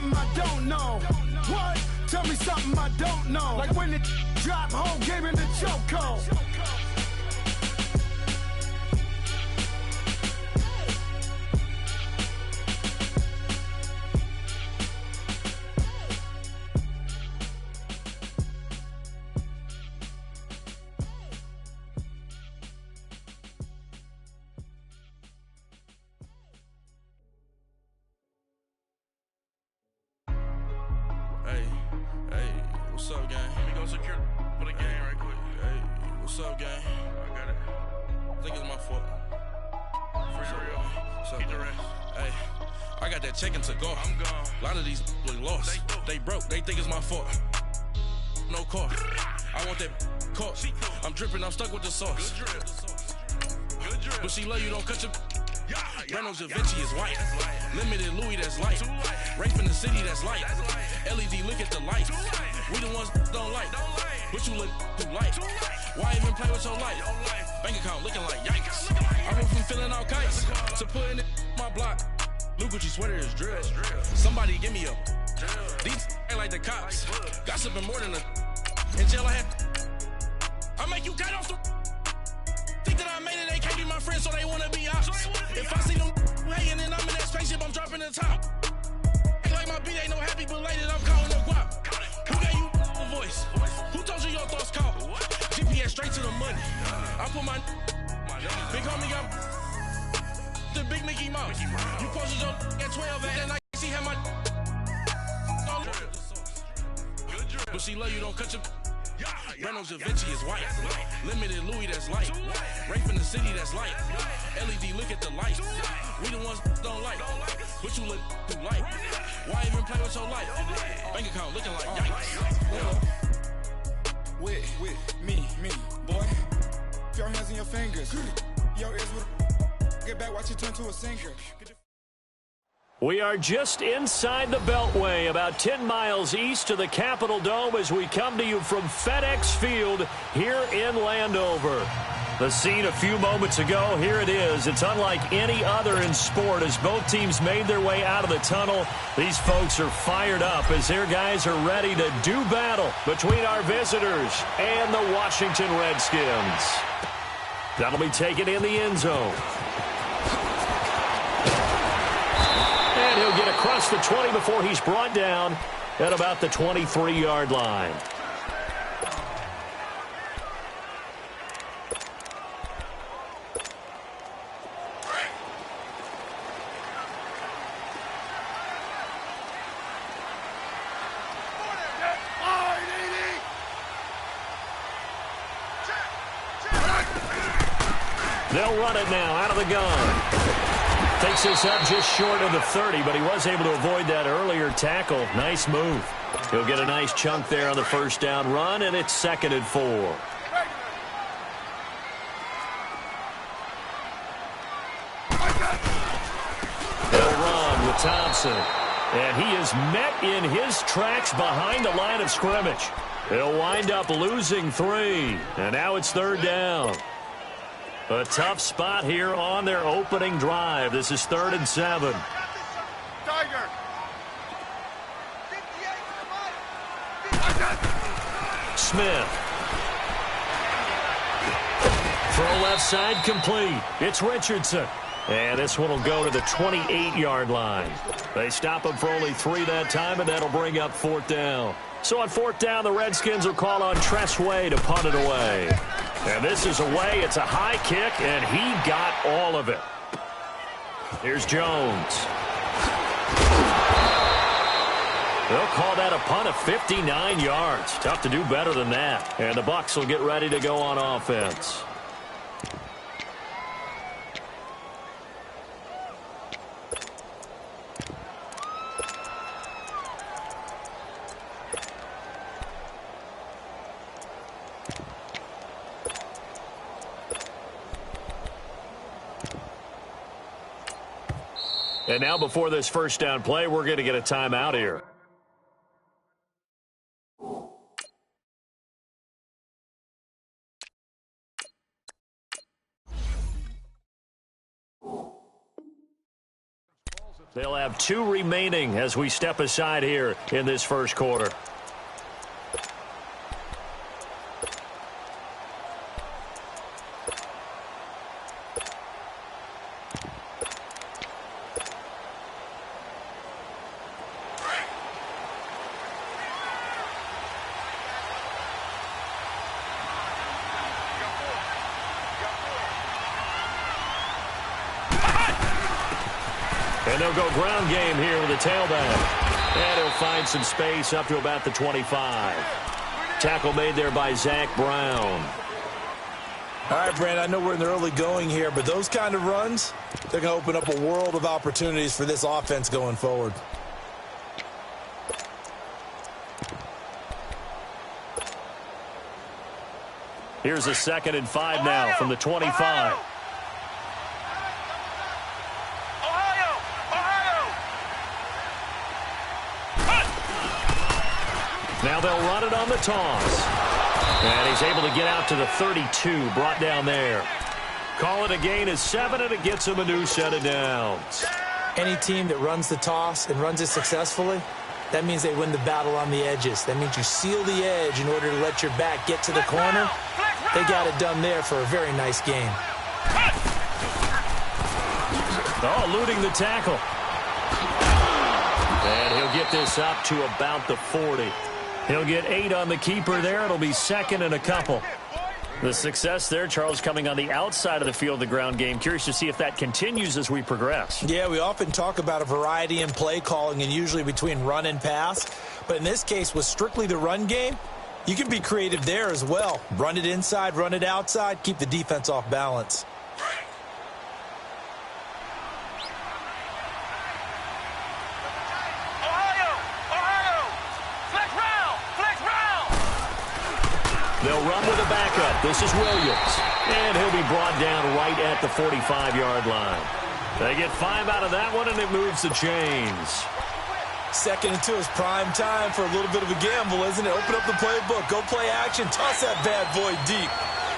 something I don't know. What? Tell me something I don't know. Like when it drop, whole game in the chokehold. What's up, gang? Let me go secure for the game right quick. Hey, what's up, gang? I got it. I think it's my fault. For real. What's up, keep the rest. Hey, I got that check-in to go. I'm gone. A lot of these look lost. They broke. They think it's my fault. No car. I want that caught. I'm dripping. I'm stuck with the sauce. Good drip. Good drip. But she love you. Don't cut your. Reynolds Da Vinci is white. Limited Louis, that's light. Rape in the city, that's light. LED, look at the light. We the ones don't like. But you look too light. Why even play with your life? Bank account looking like yikes. I went from feeling all kites to putting it in my block. Blue Gucci sweater is drill. Somebody give me a. These ain't like the cops. Gossiping more than a. In jail I had. I make you cut off the. Think that I made it, they can't be my friends, so they wanna be ops. If I see them hating and I'm in that spaceship, I'm dropping the top. Ain't like my beat ain't no happy belated, I'm calling them guap. Who gave you a voice? Who told you your thoughts count? GPS straight to the money. I put my big homie got the big Mickey Mouse. You posted your at 12 and I see how my but she love you, don't cut your. Reynolds Da Vinci is white. Limited Louis, that's light. Rape in the city, that's light. LED, look at the light. We the ones don't like. But you look too light. Why even play with your life? Bank account looking like yikes. With me, boy. Your hands and your fingers. Your ears with get back, watch you turn to a singer. We are just inside the Beltway, about 10 miles east of the Capitol Dome as we come to you from FedEx Field here in Landover. The scene a few moments ago, here it is. It's unlike any other in sport as both teams made their way out of the tunnel. These folks are fired up as their guys are ready to do battle between our visitors and the Washington Redskins. That'll be taken in the end zone. And he'll get across the 20 before he's brought down at about the 23-yard line. They'll run it now out of the gun. Takes this up just short of the 30, but he was able to avoid that earlier tackle. Nice move. He'll get a nice chunk there on the first down run, and it's 2nd and 4. They'll run with Thompson. And he is met in his tracks behind the line of scrimmage. He'll wind up losing 3. And now it's 3rd down. A tough spot here on their opening drive. This is 3rd and 7. Tiger. Smith. Throw left side complete. It's Richardson. And this one will go to the 28-yard line. They stop him for only 3 that time, and that'll bring up 4th down. So on 4th down, the Redskins will call on Tressway to punt it away. And this is away. It's a high kick, and he got all of it. Here's Jones. They'll call that a punt of 59 yards. Tough to do better than that. And the Bucs will get ready to go on offense. And now before this first down play, we're going to get a timeout here. They'll have 2 remaining as we step aside here in this first quarter. And they'll go ground game here with a tailback. And he'll find some space up to about the 25. Tackle made there by Zach Brown. All right, Brand, I know we're in the early going here, but those kind of runs, they're going to open up a world of opportunities for this offense going forward. Here's a 2nd and 5 now from the 25. Now they'll run it on the toss. And he's able to get out to the 32, brought down there. Call it a gain of 7, and it gets him a new set of downs. Any team that runs the toss and runs it successfully, that means they win the battle on the edges. That means you seal the edge in order to let your back get to the corner. They got it done there for a very nice game. Oh, eluding the tackle. And he'll get this up to about the 40. He'll get 8 on the keeper there. It'll be 2nd and a couple. The success there, Charles, coming on the outside of the field, the ground game. Curious to see if that continues as we progress. Yeah, we often talk about a variety in play calling and usually between run and pass. But in this case, with strictly the run game, you can be creative there as well. Run it inside, run it outside, keep the defense off balance. They'll run with a backup. This is Williams. And he'll be brought down right at the 45-yard line. They get 5 out of that one, and it moves the chains. 2nd and 2 is prime time for a little bit of a gamble, isn't it? Open up the playbook, go play action, toss that bad boy deep.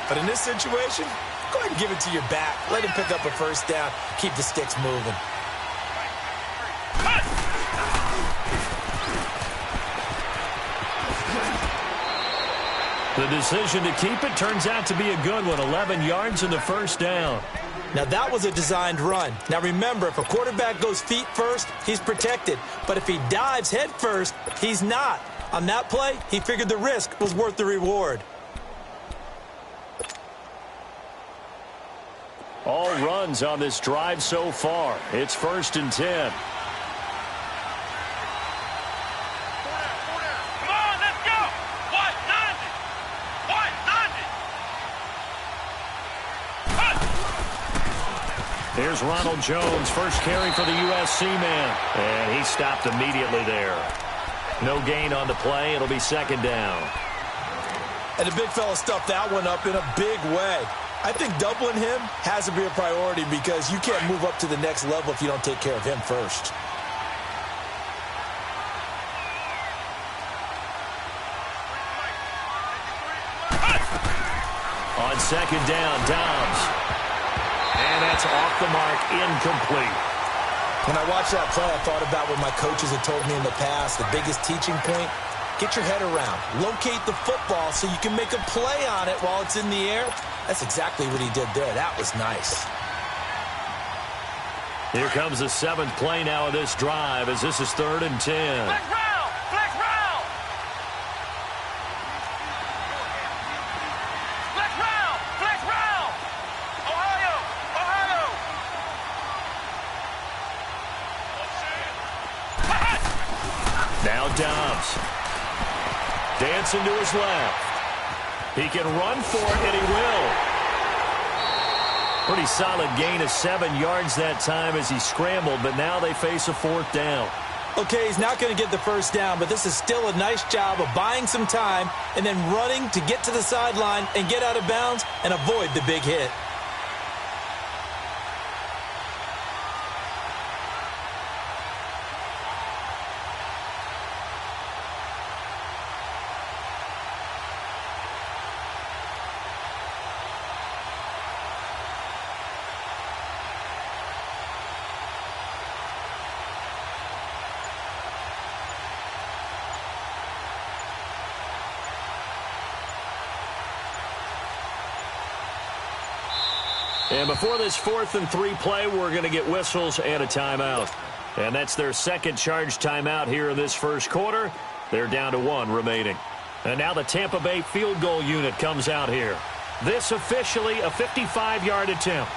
But in this situation, go ahead and give it to your back. Let him pick up a first down. Keep the sticks moving. The decision to keep it turns out to be a good one. 11 yards and the first down. Now, that was a designed run. Now, remember, if a quarterback goes feet first, he's protected. But if he dives head first, he's not. On that play, he figured the risk was worth the reward. All runs on this drive so far. It's 1st and 10. Here's Ronald Jones, first carry for the USC man. And he stopped immediately there. No gain on the play. It'll be 2nd down. And the big fella stuffed that one up in a big way. I think doubling him has to be a priority because you can't move up to the next level if you don't take care of him first. On 2nd down, Dobbs. And that's off the mark, incomplete. When I watched that play, I thought about what my coaches had told me in the past. The biggest teaching point, get your head around. Locate the football so you can make a play on it while it's in the air. That's exactly what he did there. That was nice. Here comes the 7th play now of this drive as this is 3rd and 10. Now Dobbs. Dancing to his left. He can run for it, and he will. Pretty solid gain of 7 yards that time as he scrambled, but now they face a 4th down. Okay, he's not going to get the first down, but this is still a nice job of buying some time and then running to get to the sideline and get out of bounds and avoid the big hit. And before this 4th and 3 play, we're going to get whistles and a timeout. And that's their second charge timeout here in this first quarter. They're down to 1 remaining. And now the Tampa Bay field goal unit comes out here. This officially a 55-yard attempt.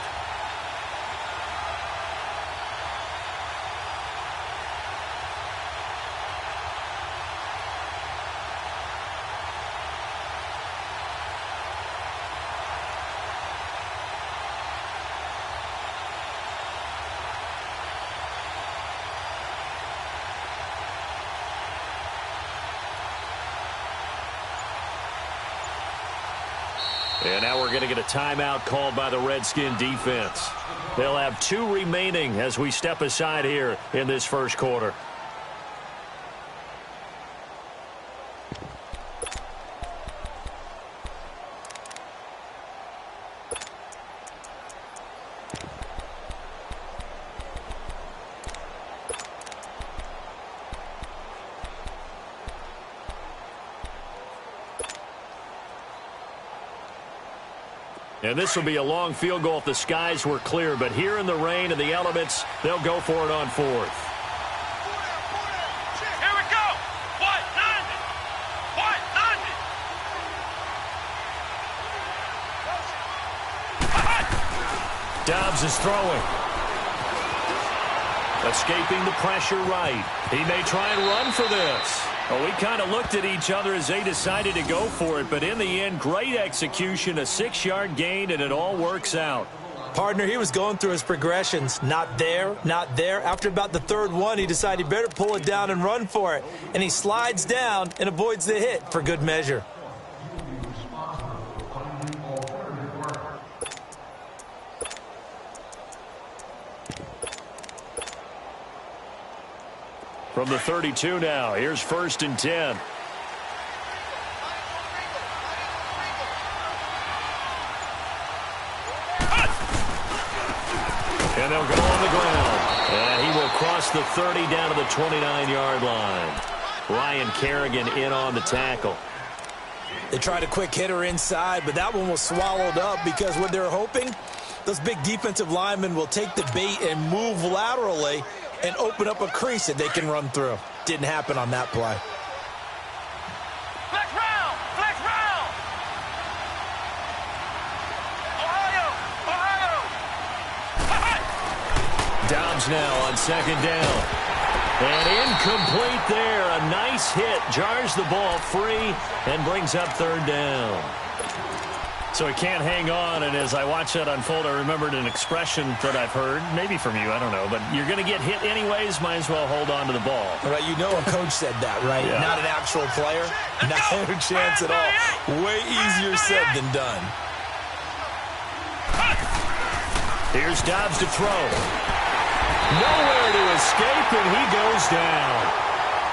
And now we're going to get a timeout called by the Redskin defense. They'll have 2 remaining as we step aside here in this first quarter. And this will be a long field goal if the skies were clear. But here in the rain and the elements, they'll go for it on 4th. Here we go. What? London. What? London. Dobbs is throwing. Escaping the pressure right. He may try and run for this. Well, we kind of looked at each other as they decided to go for it, but in the end, great execution, a 6-yard gain, and it all works out. Partner, he was going through his progressions. Not there, not there. After about the 3rd one, he decided he better pull it down and run for it. And he slides down and avoids the hit for good measure. From the 32 now, here's 1st and 10. And they'll go on the ground. And he will cross the 30 down to the 29-yard line. Ryan Kerrigan in on the tackle. They tried a quick hitter inside, but that one was swallowed up because what they're hoping, those big defensive linemen will take the bait and move laterally and open up a crease that they can run through. Didn't happen on that play. Flex round. Flex round. Ohio. Dobbs now on 2nd down. And incomplete there. A nice hit. Jars the ball free and brings up 3rd down. So he can't hang on, and as I watch that unfold, I remembered an expression that I've heard, maybe from you, I don't know, but you're going to get hit anyways, might as well hold on to the ball. Right, you know a coach said that, right? Yeah. Not an actual player. Not a chance at all. Way easier said than done. Here's Dobbs to throw. Nowhere to escape, and he goes down.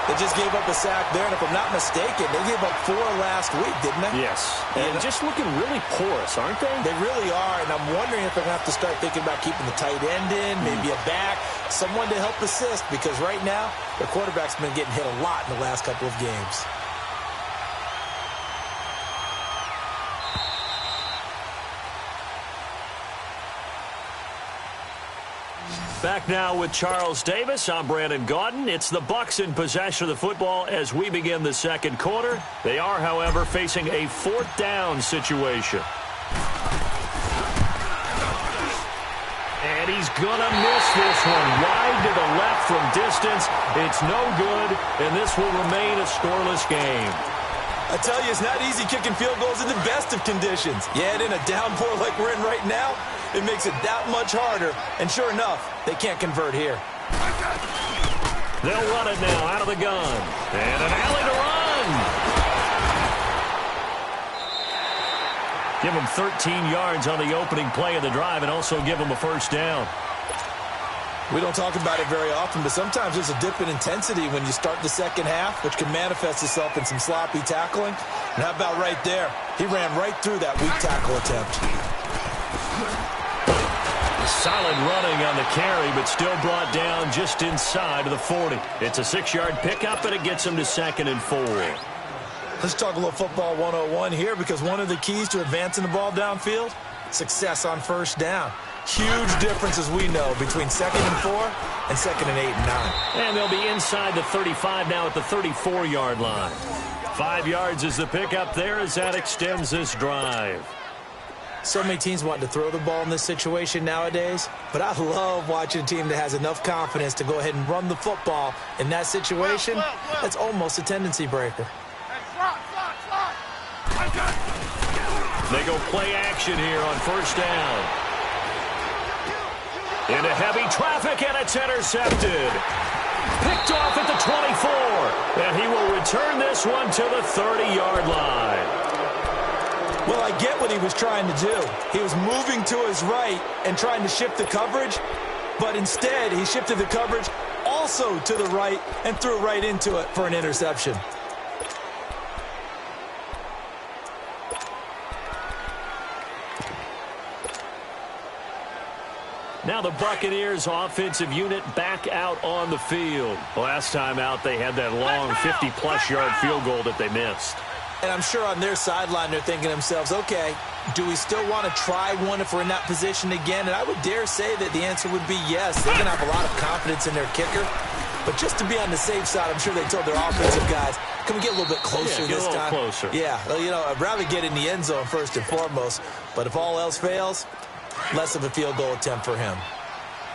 They just gave up a sack there, and if I'm not mistaken, they gave up 4 last week, didn't they? Yes. And just looking really porous, aren't they? They really are, and I'm wondering if they're going to have to start thinking about keeping the tight end in, maybe a back, someone to help assist, because right now, their quarterback's been getting hit a lot in the last couple of games. Back now with Charles Davis. I'm Brandon Gaudin. It's the Bucs in possession of the football as we begin the second quarter. They are, however, facing a 4th down situation. And he's going to miss this one. Wide to the left from distance. It's no good, and this will remain a scoreless game. I tell you, it's not easy kicking field goals in the best of conditions. Yet in a downpour like we're in right now, it makes it that much harder. And sure enough, they can't convert here. They'll run it now out of the gun. And an alley to run. Give them 13 yards on the opening play of the drive and also give them a 1st down. We don't talk about it very often, but sometimes there's a dip in intensity when you start the second half, which can manifest itself in some sloppy tackling. And how about right there? He ran right through that weak tackle attempt. Solid running on the carry, but still brought down just inside of the 40. It's a 6-yard pickup, and it gets him to 2nd and 4. Let's talk a little football 101 here, because one of the keys to advancing the ball downfield, success on first down. Huge difference, as we know, between 2nd and 4 and 2nd and 8 and 9. And they'll be inside the 35 now at the 34-yard line. 5 yards is the pickup there as that extends this drive. So many teams want to throw the ball in this situation nowadays, but I love watching a team that has enough confidence to go ahead and run the football in that situation. That's almost a tendency breaker. They go play action here on first down. Into heavy traffic, and it's intercepted. Picked off at the 24, and he will return this one to the 30-yard line. Well, I get what he was trying to do. He was moving to his right and trying to shift the coverage, but instead he shifted the coverage also to the right and threw right into it for an interception. Now the Buccaneers offensive unit back out on the field. Last time out, they had that long 50-plus yard field goal that they missed. And I'm sure on their sideline they're thinking to themselves, okay, do we still want to try one if we're in that position again? And I would dare say that the answer would be yes. They're going to have a lot of confidence in their kicker. But just to be on the safe side, I'm sure they told their offensive guys, can we get a little bit closer this time? Closer. Yeah, well, you know, I'd rather get in the end zone first and foremost. But if all else fails, less of a field goal attempt for him.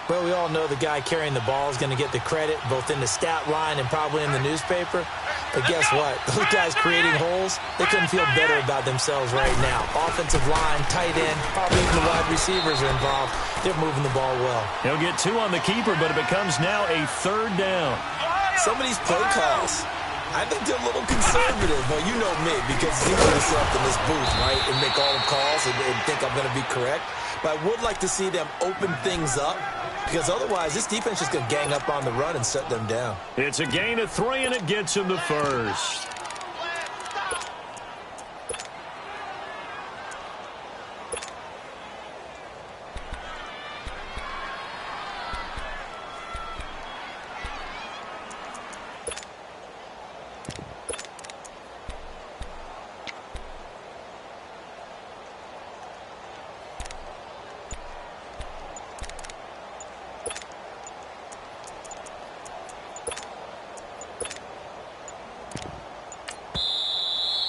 Well, we all know the guy carrying the ball is going to get the credit both in the stat line and probably in the newspaper. But guess what? Those guys creating holes, they couldn't feel better about themselves right now. Offensive line, tight end, probably even the wide receivers are involved. They're moving the ball well. He'll get 2 on the keeper, but it becomes now a 3rd down. Some of these play calls, I think they're a little conservative. Well, you know me, because it's easy to sit up in this booth, right, and make all the calls and think I'm going to be correct. But I would like to see them open things up, because otherwise this defense is going to gang up on the run and shut them down. It's a gain of 3, and it gets him the first.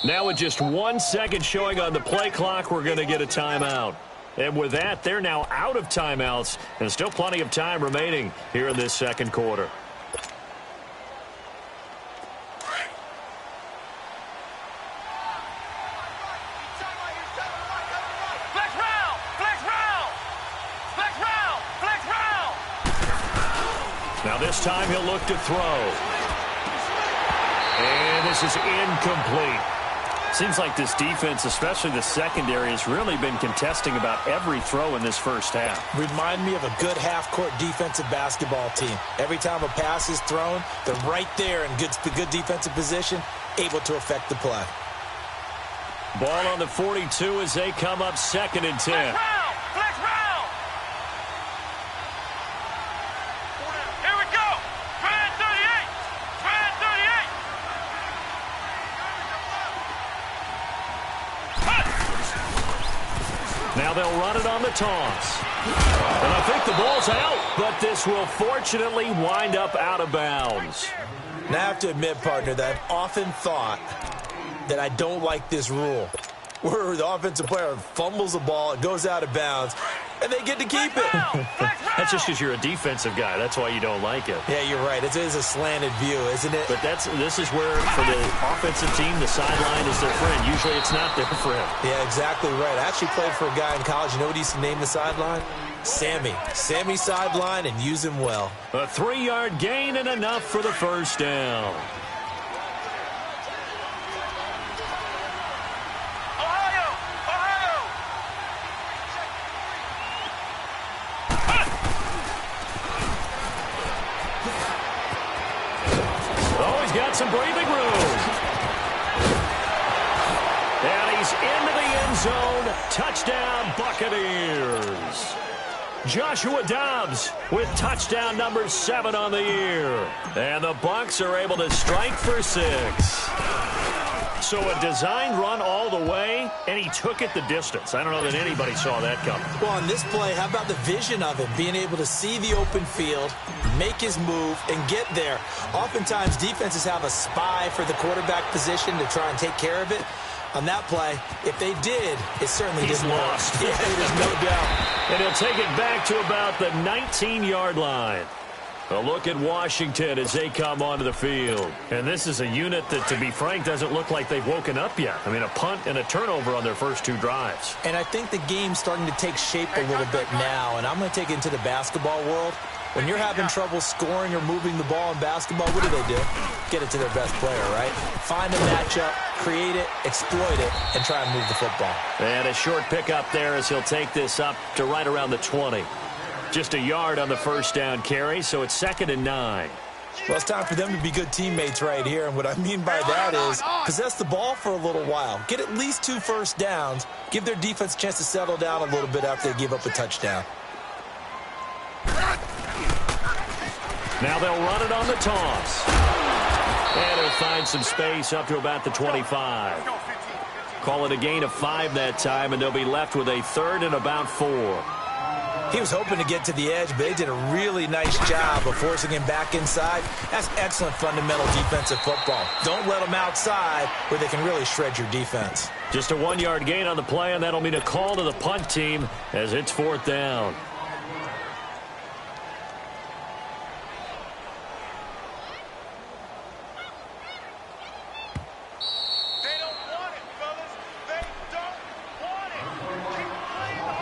Now with just 1 second showing on the play clock, we're going to get a timeout. And with that, they're now out of timeouts, and still plenty of time remaining here in this second quarter. Now this time he'll look to throw. And this is incomplete. Seems like this defense, especially the secondary, has really been contesting about every throw in this first half. Remind me of a good half-court defensive basketball team. Every time a pass is thrown, they're right there in good defensive position, able to affect the play. Ball on the 42 as they come up 2nd and 10. Now they'll run it on the toss. And I think the ball's out, but this will fortunately wind up out of bounds. Now I have to admit, partner, that I've often thought that I don't like this rule, where the offensive player fumbles the ball, it goes out of bounds, and they get to keep it. That's just because you're a defensive guy. That's why you don't like it. Yeah, you're right. It is a slanted view, isn't it? But this is where, for the offensive team, the sideline is their friend. Usually it's not their friend. Yeah, exactly right. I actually played for a guy in college. You know what he used to name the sideline? Sammy. Sammy sideline, and use him well. A 3-yard gain and enough for the first down. Some breathing room. And he's into the end zone. Touchdown, Buccaneers. Joshua Dobbs with touchdown number 7 on the year. And the Bucs are able to strike for 6. So a designed run all the way, and he took it the distance. I don't know that anybody saw that coming. Well, on this play, how about the vision of him? Being able to see the open field, make his move, and get there. Oftentimes, defenses have a spy for the quarterback position to try and take care of it. On that play, if they did, it certainly didn't work. Yeah, there's no doubt. And he'll take it back to about the 19-yard line. A look at Washington as they come onto the field. And this is a unit that, to be frank, doesn't look like they've woken up yet. I mean, a punt and a turnover on their first 2 drives. And I think the game's starting to take shape a little bit now. And I'm going to take it into the basketball world. When you're having trouble scoring or moving the ball in basketball, what do? Get it to their best player, right? Find a matchup, create it, exploit it, and try and move the football. And a short pickup there as he'll take this up to right around the 20. Just a yard on the first down carry, so it's 2nd and 9. Well, it's time for them to be good teammates right here. And what I mean by that is possess the ball for a little while. Get at least 2 first downs. Give their defense a chance to settle down a little bit after they give up a touchdown. Now they'll run it on the toss. And he'll find some space up to about the 25. Call it a gain of 5 that time, and they'll be left with a 3rd and about 4. He was hoping to get to the edge, but they did a really nice job of forcing him back inside. That's excellent fundamental defensive football. Don't let them outside where they can really shred your defense. Just a 1-yard gain on the play, and that'll mean a call to the punt team as it's 4th down. They don't want it, fellas. They don't want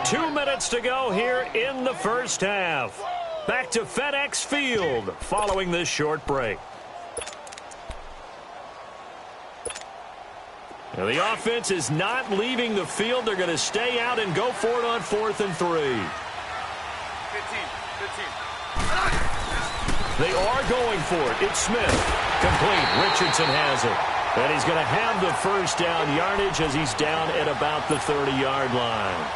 it. 2 minutes to go here in the first half. Back to FedEx Field following this short break. Now the offense is not leaving the field. They're going to stay out and go for it on 4th and 3. 15. They are going for it. It's Smith. Complete. Richardson has it. And he's going to have the first down yardage as he's down at about the 30-yard line.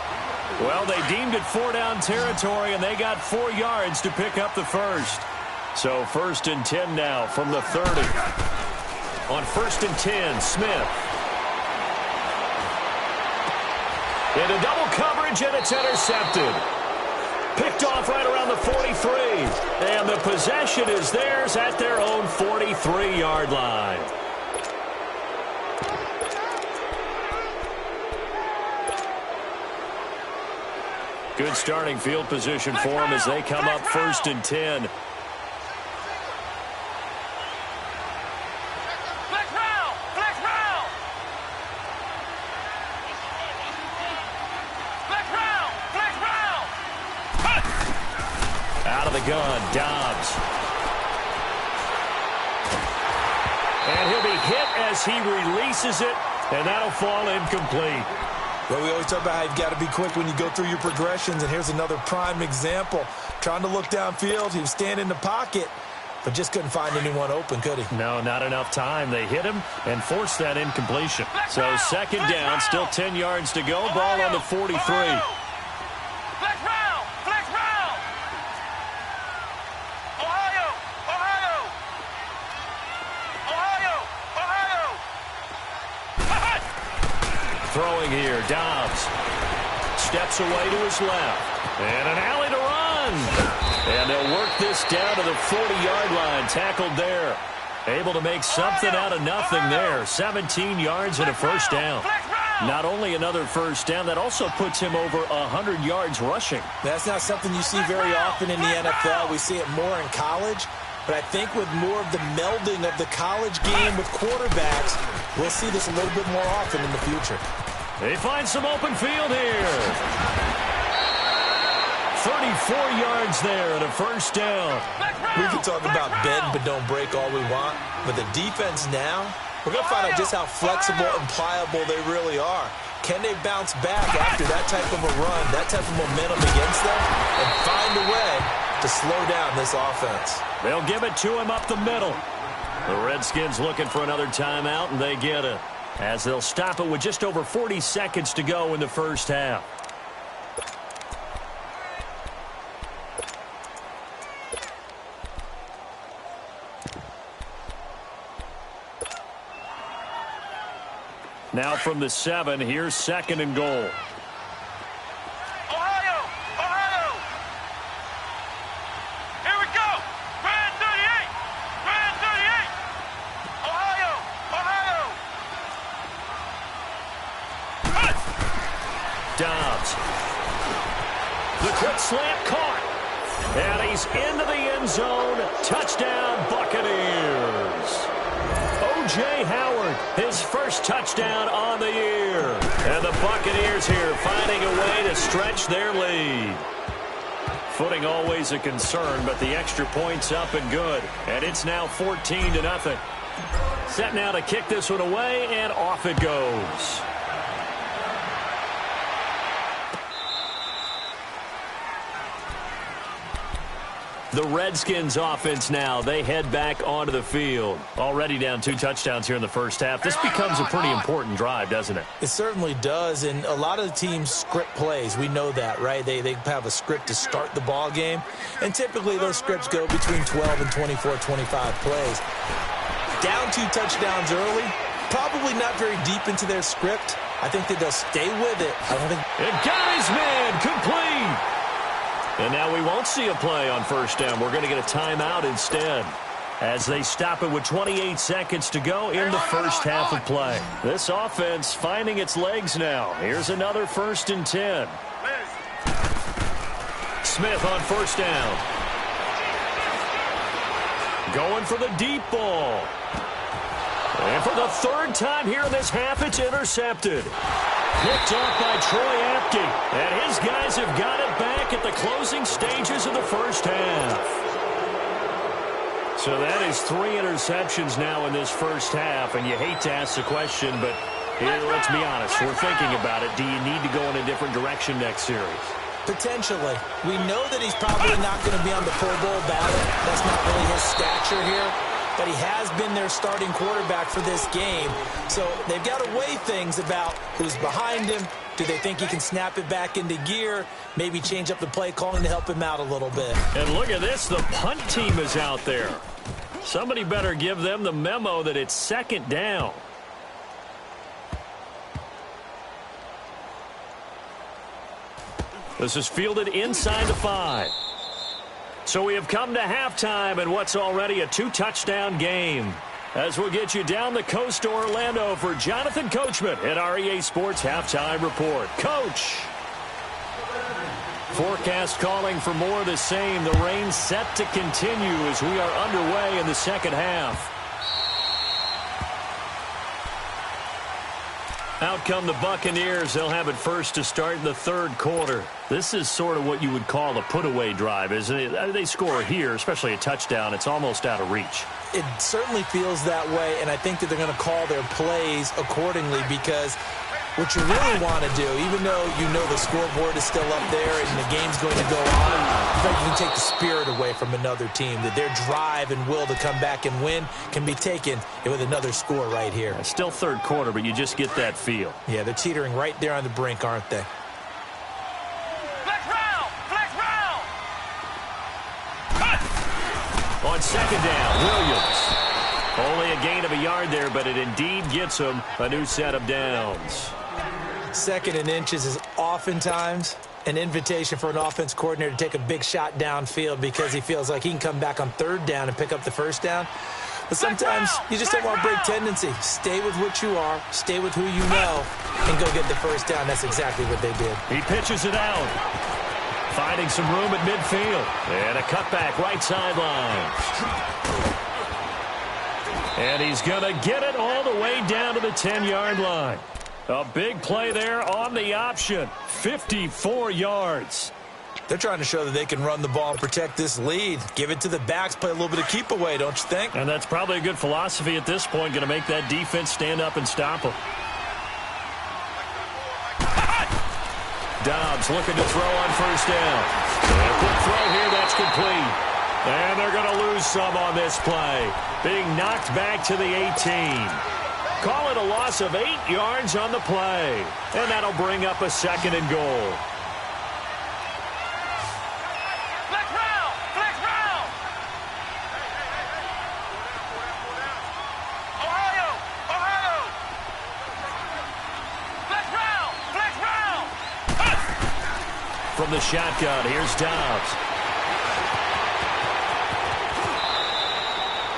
Well, they deemed it 4-down territory, and they got 4 yards to pick up the first. So 1st and 10 now from the 30. On 1st and 10, Smith. Into double coverage, and it's intercepted. Picked off right around the 43. And the possession is theirs at their own 43-yard line. Good starting field position for them as they come up 1st and 10. Out of the gun, Dobbs. And he'll be hit as he releases it, and that'll fall incomplete. Well, we always talk about how you've got to be quick when you go through your progressions, and here's another prime example. Trying to look downfield, he was standing in the pocket, but just couldn't find anyone open, could he? No, not enough time. They hit him and forced that incompletion. So 2nd down, still 10 yards to go. Ball on the 43. Throwing here, Dobbs steps away to his left. And an alley to run. And they'll work this down to the 40-yard line. Tackled there. Able to make something out of nothing there. 17 yards and a first down. Not only another first down, that also puts him over 100 yards rushing. That's not something you see very often in the NFL. We see it more in college. But I think with more of the melding of the college game with quarterbacks, we'll see this a little bit more often in the future. They find some open field here. 34 yards there and a first down. We can talk about bend but don't break all we want. But the defense now, we're going to find out just how flexible and pliable they really are. Can they bounce back after that type of a run, that type of momentum against them, and find a way to slow down this offense? They'll give it to him up the middle. The Redskins looking for another timeout, and they get it, as they'll stop it with just over 40 seconds to go in the first half. Now from the 7, here's 2nd and goal. Ohio! Ohio! Here we go! Brand 38! Brand 38! Ohio! Ohio! Dobbs. The quick slant caught. And he's into the end zone. Touchdown, Buccaneers. O.J. Howard, his first touchdown on the year. And the Buccaneers here finding a way to stretch their lead. Footing always a concern, but the extra point's up and good. And it's now 14-0. Set now to kick this one away, and off it goes. The Redskins offense now, they head back onto the field. Already down 2 touchdowns here in the first half. This becomes a pretty important drive, doesn't it? It certainly does, and a lot of the teams script plays. We know that, right? They have a script to start the ball game, and typically those scripts go between 12 and 24, 25 plays. Down 2 touchdowns early, probably not very deep into their script. I think that they'll stay with it. I don't think... It got his man, complete! And now we won't see a play on first down. We're going to get a timeout instead as they stop it with 28 seconds to go in the first half of play. This offense finding its legs now. Here's another 1st and 10. Smith on first down. Going for the deep ball. And for the 3rd time here in this half, it's intercepted. Picked off by Troy Apke. And his guys have got it back at the closing stages of the first half. So that is 3 interceptions now in this first half. And you hate to ask the question, but here, let's be honest. We're thinking about it. Do you need to go in a different direction next series? Potentially. We know that he's probably not going to be on the Pro Bowl ballot. That's not really his stature here. But he has been their starting quarterback for this game. So they've got to weigh things about who's behind him. Do they think he can snap it back into gear? Maybe change up the play calling to help him out a little bit. And look at this. The punt team is out there. Somebody better give them the memo that it's 2nd down. This is fielded inside the 5. So we have come to halftime in what's already a 2-touchdown game. As we'll get you down the coast to Orlando for Jonathan Coachman at our EA Sports Halftime Report. Coach! Forecast calling for more of the same. The rain set to continue as we are underway in the second half. Out come the Buccaneers. They'll have it first to start in the 3rd quarter. This is sort of what you would call a put-away drive, isn't it? They score here, especially a touchdown. It's almost out of reach. It certainly feels that way, and I think that they're going to call their plays accordingly because what you really want to do, even though you know the scoreboard is still up there and the game's going to go on, I think you can take the spirit away from another team, that their drive and will to come back and win can be taken with another score right here. It's still 3rd quarter, but you just get that feel. Yeah, they're teetering right there on the brink, aren't they? Flex round! Flex round! On 2nd down, Williams. Only a gain of a yard there, but it indeed gets him a new set of downs. 2nd and inches is oftentimes an invitation for an offense coordinator to take a big shot downfield because he feels like he can come back on 3rd down and pick up the first down. But sometimes you just don't want to break tendency. Stay with what you are, stay with who you know, and go get the first down. That's exactly what they did. He pitches it out. Finding some room at midfield. And a cutback right sideline. And he's going to get it all the way down to the 10-yard line. A big play there on the option. 54 yards. They're trying to show that they can run the ball and protect this lead. Give it to the backs, play a little bit of keep away, don't you think? And that's probably a good philosophy at this point. Going to make that defense stand up and stop them. Dobbs looking to throw on first down. And a quick throw here, that's complete. And they're going to lose some on this play. Being knocked back to the 18. Call it a loss of 8 yards on the play. And that'll bring up a 2nd and goal. Flex round! Flex round! Ohio! Ohio! from the shotgun. Here's Dobbs.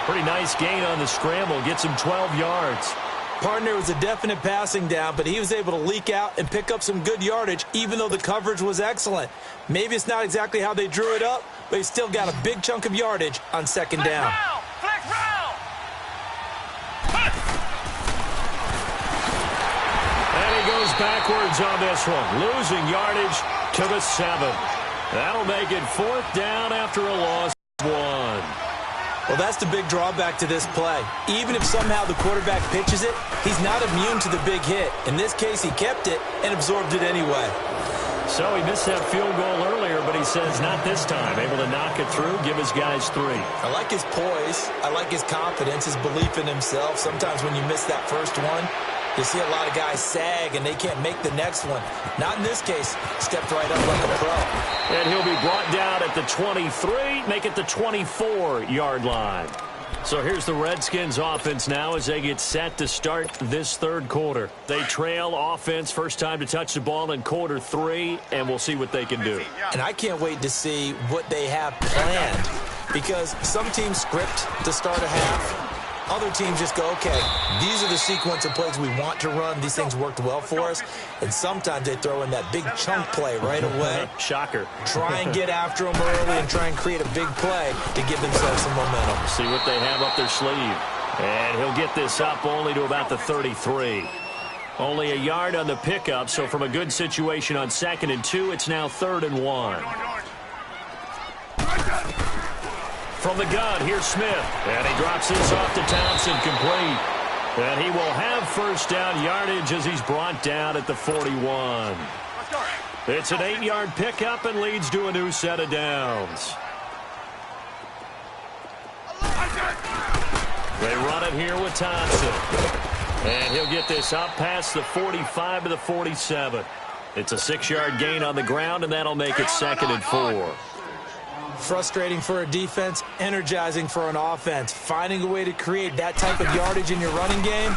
Pretty nice gain on the scramble. Gets him 12 yards. Partner was a definite passing down, but he was able to leak out and pick up some good yardage, even though the coverage was excellent. Maybe it's not exactly how they drew it up, but he still got a big chunk of yardage on second down. And he goes backwards on this one, losing yardage to the 7. That'll make it 4th down after a loss of 1. Well, that's the big drawback to this play. Even if somehow the quarterback pitches it, he's not immune to the big hit. In this case, he kept it and absorbed it anyway. So he missed that field goal earlier, but he says not this time. Able to knock it through, give his guys 3. I like his poise. I like his confidence, his belief in himself. Sometimes when you miss that first one, you see a lot of guys sag and they can't make the next one. Not in this case. Stepped right up like a pro. And he'll be brought down at the 23, make it the 24-yard line. So here's the Redskins offense now as they get set to start this third quarter. They trail offense, first time to touch the ball in quarter 3, and we'll see what they can do. And I can't wait to see what they have planned, because some teams script to start a half. Other teams just go, okay, these are the sequence of plays we want to run. These things worked well for us. And sometimes they throw in that big chunk play right away. Shocker. Try and get after them early and try and create a big play to give themselves some momentum. See what they have up their sleeve. And he'll get this up only to about the 33. Only a yard on the pickup, so from a good situation on 2nd and 2, it's now 3rd and 1. From the gun, here's Smith. And he drops this off to Thompson, complete. And he will have first down yardage as he's brought down at the 41. It's an 8-yard pickup and leads to a new set of downs. They run it here with Thompson. And he'll get this up past the 45 to the 47. It's a 6-yard gain on the ground, and that'll make it 2nd and 4. Frustrating for a defense, energizing for an offense. Finding a way to create that type of yardage in your running game,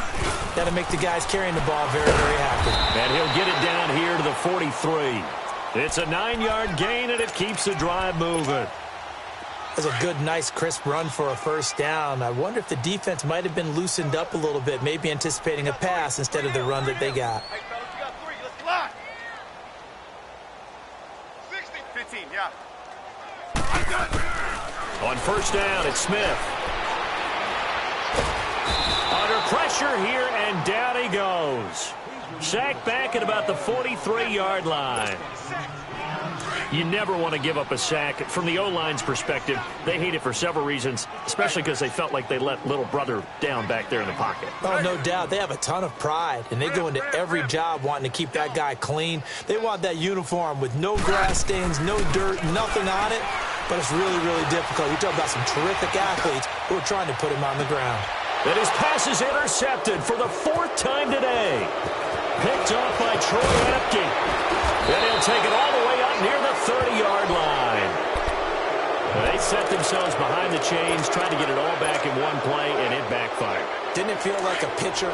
that'll make the guys carrying the ball very, very happy. And he'll get it down here to the 43. It's a 9-yard gain, and it keeps the drive moving. That's a good, nice, crisp run for a first down. I wonder if the defense might have been loosened up a little bit, maybe anticipating a pass instead of the run that they got. 15, yeah. On first down, it's Smith. Under pressure here, and down he goes. Sacked back at about the 43-yard line. You never want to give up a sack. From the O-line's perspective, they hate it for several reasons, especially because they felt like they let little brother down back there in the pocket. Oh, no doubt. They have a ton of pride, and they go into every job wanting to keep that guy clean. They want that uniform with no grass stains, no dirt, nothing on it. But it's really, really difficult. You talk about some terrific athletes who are trying to put him on the ground. And his pass is intercepted for the 4th time today. Picked off by Troy Apke. And he'll take it all the way up near the 30-yard line. They set themselves behind the chains, trying to get it all back in one play, and it backfired. Didn't it feel like a pitcher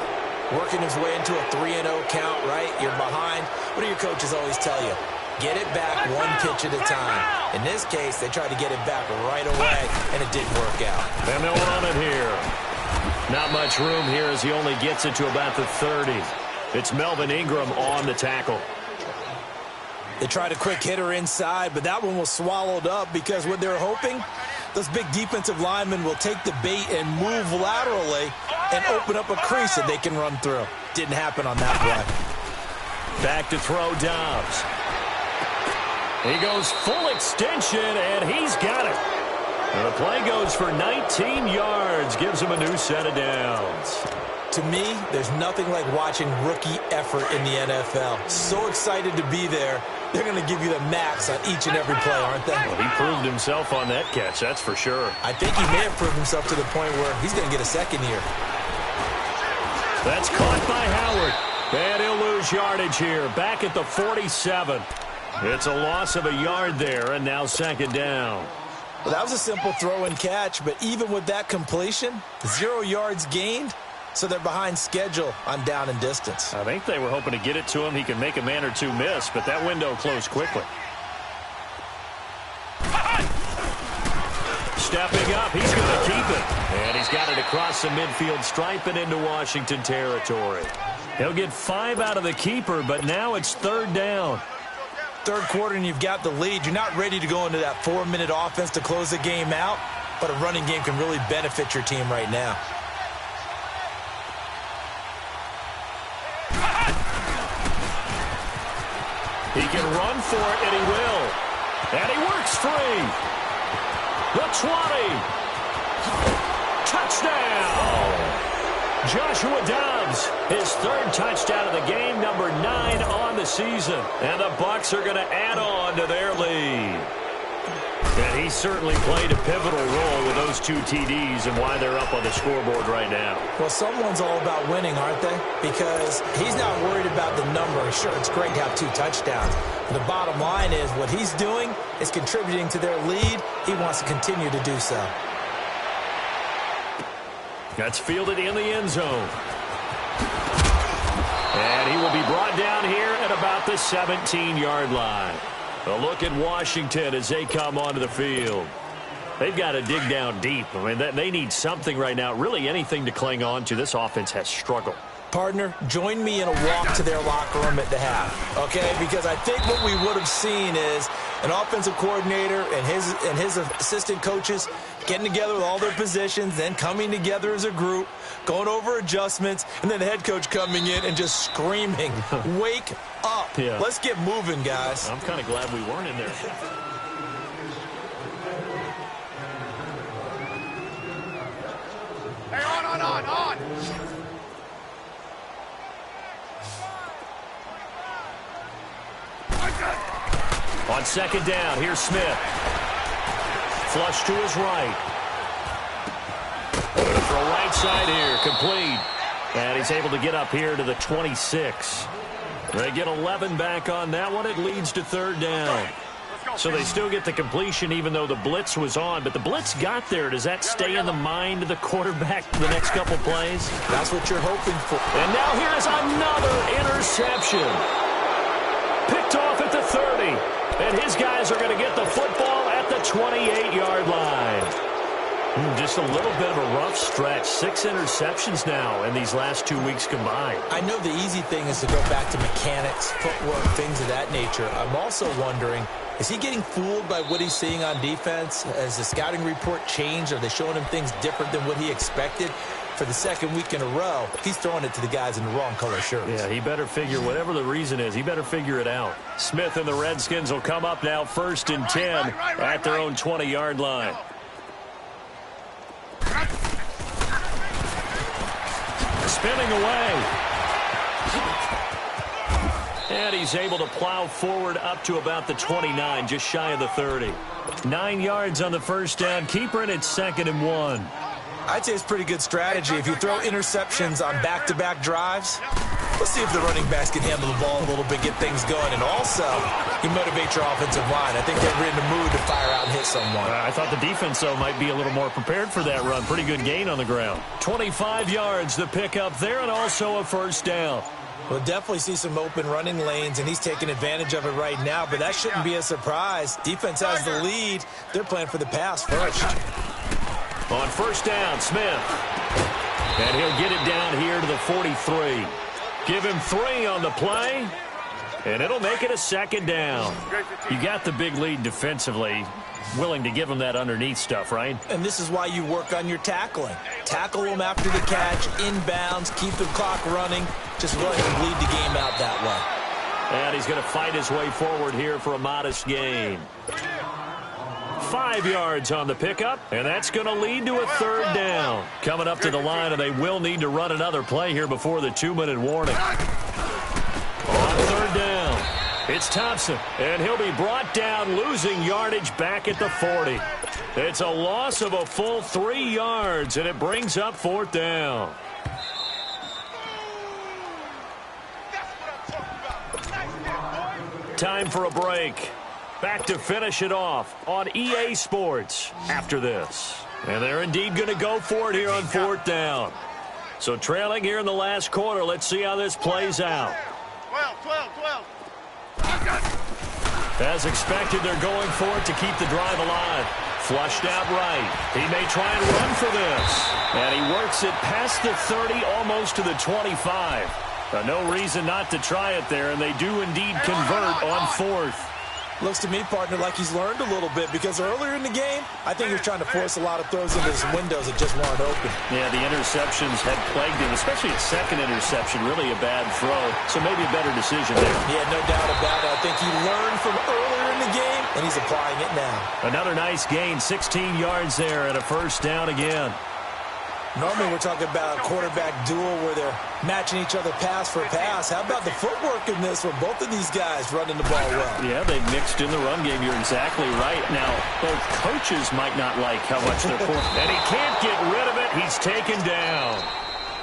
working his way into a 3-0 count, right? You're behind. What do your coaches always tell you? Get it back one pitch at a time. In this case, they tried to get it back right away, and it didn't work out. And they'll run it here. Not much room here as he only gets it to about the 30. It's Melvin Ingram on the tackle. They tried a quick hitter inside, but that one was swallowed up because what they're hoping, those big defensive linemen will take the bait and move laterally and open up a crease that they can run through. Didn't happen on that play. Back to throw Dobbs. He goes full extension, and he's got it. And the play goes for 19 yards, gives him a new set of downs. To me, there's nothing like watching rookie effort in the NFL. So excited to be there. They're going to give you the max on each and every play, aren't they? Well, he proved himself on that catch, that's for sure. I think he may have proved himself to the point where he's going to get a second year. That's caught by Howard. And he'll lose yardage here, back at the 47. It's a loss of a yard there, and now 2nd down. Well, that was a simple throw and catch, but even with that completion, 0 yards gained, so they're behind schedule on down and distance. I think they were hoping to get it to him. He can make a man or two miss, but that window closed quickly. he's got it across the midfield stripe and into Washington territory. He'll get 5 out of the keeper, but now it's 3rd down. Third quarter and you've got the lead. You're not ready to go into that 4-minute offense to close the game out, but a running game can really benefit your team right now. He can run for it, and he will. And he works free. The 20. Touchdown. Joshua Dobbs, his 3rd touchdown of the game, number 9 on the season. And the Bucs are going to add on to their lead. And he certainly played a pivotal role with those 2 TDs and why they're up on the scoreboard right now. Well, someone's all about winning, aren't they? Because he's not worried about the number. Sure, it's great to have 2 touchdowns. But the bottom line is what he's doing is contributing to their lead. He wants to continue to do so. That's fielded in the end zone. And he will be brought down here at about the 17-yard line. A look at Washington as they come onto the field. They've got to dig down deep. I mean, they need something right now, really anything to cling on to. This offense has struggled. Partner, join me in a walk to their locker room at the half, okay? Because I think what we would have seen is an offensive coordinator and his assistant coaches getting together with all their positions, then coming together as a group, going over adjustments, and then the head coach coming in and just screaming, wake up. Yeah. Let's get moving, guys. I'm kind of glad we weren't in there. Hey, on. On 2nd down, here's Smith. Flush to his right. Going to throw right side here, complete. And he's able to get up here to the 26. They get 11 back on that one. It leads to 3rd down. So they still get the completion even though the blitz was on. But the blitz got there. Does that stay in the mind of the quarterback the next couple plays? That's what you're hoping for. And now here's another interception. Picked off at the 30. And his guys are going to get the football at the 28-yard line. Just a little bit of a rough stretch. 6 interceptions now in these last 2 weeks combined. I know the easy thing is to go back to mechanics, footwork, things of that nature. I'm also wondering, is he getting fooled by what he's seeing on defense? Has the scouting report changed? Are they showing him things different than what he expected? For the 2nd week in a row, he's throwing it to the guys in the wrong color shirts. Yeah, he better figure, whatever the reason is, he better figure it out. Smith and the Redskins will come up now 1st and 10 at their own 20-yard line. Spinning away. And he's able to plow forward up to about the 29, just shy of the 30. 9 yards on the 1st down. Keeper, and it's 2nd and 1. I'd say it's pretty good strategy. If you throw interceptions on back-to-back drives, let's see if the running backs can handle the ball a little bit, get things going. And also, you motivate your offensive line. I think they're in the mood to fire out and hit someone. I thought the defense, though, might be a little more prepared for that run. Pretty good gain on the ground. 25 yards, the pickup there, and also a 1st down. We'll definitely see some open running lanes, and he's taking advantage of it right now, but that shouldn't be a surprise. Defense has the lead. They're playing for the pass first. On 1st down, Smith. And he'll get it down here to the 43. Give him 3 on the play, and it'll make it a 2nd down. You got the big lead defensively. Willing to give him that underneath stuff, right? And this is why you work on your tackling. Tackle them after the catch, inbounds, keep the clock running. Just go ahead and bleed the game out that way. And he's going to fight his way forward here for a modest gain. 5 yards on the pickup, and that's going to lead to a 3rd down. Coming up to the line, and they will need to run another play here before the 2-minute warning. On 3rd down, it's Thompson, and he'll be brought down, losing yardage back at the 40. It's a loss of a full 3 yards, and it brings up 4th down. Time for a break. Back to finish it off on EA Sports after this. And they're indeed going to go for it here on 4th down. So trailing here in the last quarter, let's see how this plays out. 12. As expected, they're going for it to keep the drive alive. Flushed out right. He may try and run for this. And he works it past the 30, almost to the 25. No reason not to try it there, and they do indeed convert on fourth. Looks to me, partner, like he's learned a little bit, because earlier in the game, I think he was trying to force a lot of throws into his windows that just weren't open. Yeah, the interceptions had plagued him, especially a second interception, really a bad throw. So maybe a better decision there. Yeah, no doubt about it. I think he learned from earlier in the game, and he's applying it now. Another nice gain, 16 yards there, and a first down again. Normally we're talking about a quarterback duel where they're matching each other pass for pass. How about the footwork in this with both of these guys running the ball well? Yeah, they mixed in the run game. You're exactly right. Now, both coaches might not like how much they're pouring. And he can't get rid of it. He's taken down.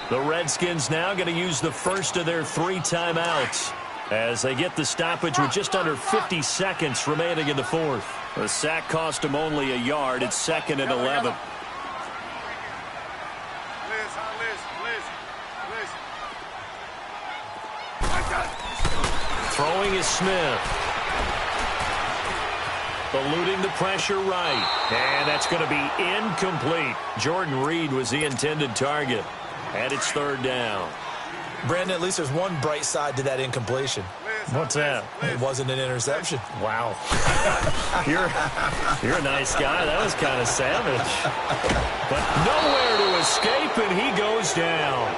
The Redskins now going to use the first of their 3 timeouts as they get the stoppage with just under 50 seconds remaining in the fourth. The sack cost them only a yard. It's 2nd and 11. Throwing is Smith. Eluding the pressure right. And that's going to be incomplete. Jordan Reed was the intended target. And it's 3rd down. Brandon, at least there's one bright side to that incompletion. What's that? It wasn't an interception. Wow. You're a nice guy. That was kind of savage. But nowhere to escape, and he goes down.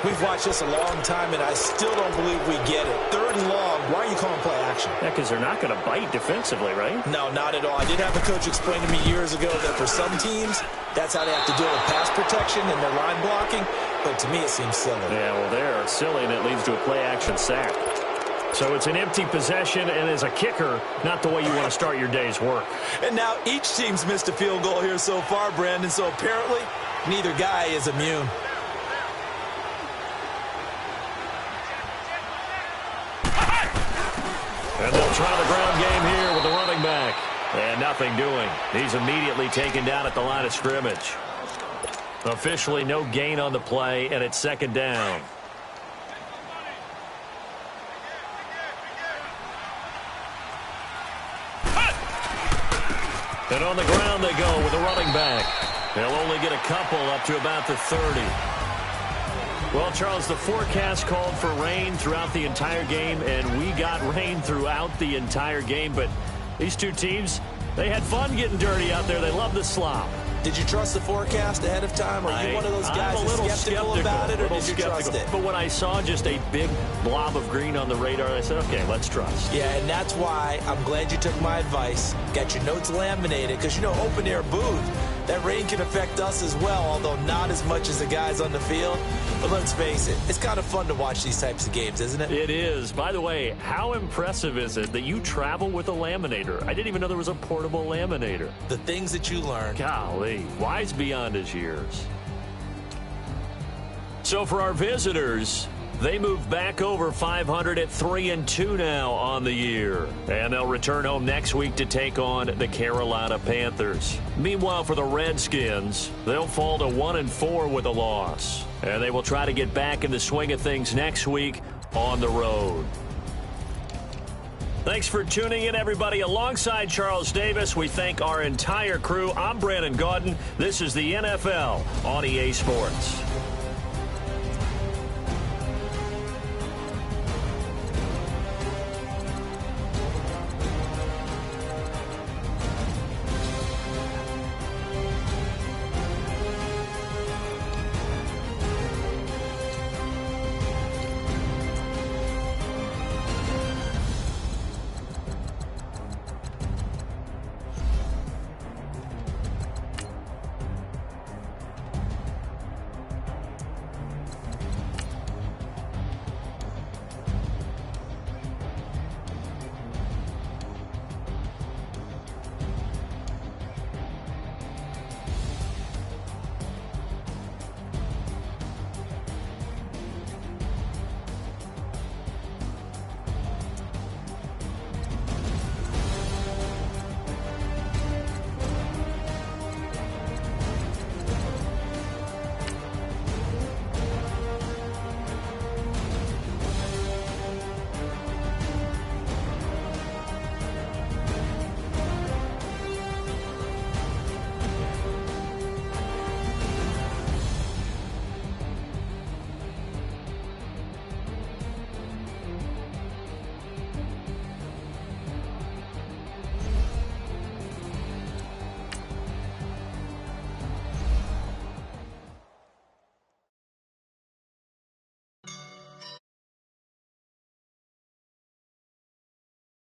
We've watched this a long time, and I still don't believe we get it. 3rd and long. Why are you calling play action? Yeah, because they're not going to bite defensively, right? No, not at all. I did have a coach explain to me years ago that for some teams, that's how they have to deal with pass protection and their line blocking. But to me, it seems silly. Yeah, well, they're silly, and it leads to a play-action sack. So it's an empty possession, and as a kicker, not the way you want to start your day's work. And now each team's missed a field goal here so far, Brandon, so apparently neither guy is immune. And they'll try the ground game here with the running back. And nothing doing. He's immediately taken down at the line of scrimmage. Officially no gain on the play, and it's 2nd down. And on the ground they go with the running back. They'll only get a couple up to about the 30. Well, Charles, the forecast called for rain throughout the entire game, and we got rain throughout the entire game. But these two teams, they had fun getting dirty out there. They love the slop. Did you trust the forecast ahead of time? Or are you one of those guys that's skeptical about it, or did you trust it? But when I saw just a big blob of green on the radar, I said, okay, let's trust. Yeah, and that's why I'm glad you took my advice. Got your notes laminated, because, you know, open-air booth, that rain can affect us as well, although not as much as the guys on the field. But let's face it, it's kind of fun to watch these types of games, isn't it? It is. By the way, how impressive is it that you travel with a laminator? I didn't even know there was a portable laminator. The things that you learn. Golly, wise beyond his years. So for our visitors, they move back over 500 at 3-2 now on the year. And they'll return home next week to take on the Carolina Panthers. Meanwhile, for the Redskins, they'll fall to 1-4 with a loss. And they will try to get back in the swing of things next week on the road. Thanks for tuning in, everybody. Alongside Charles Davis, we thank our entire crew. I'm Brandon Gaudin. This is the NFL on EA Sports.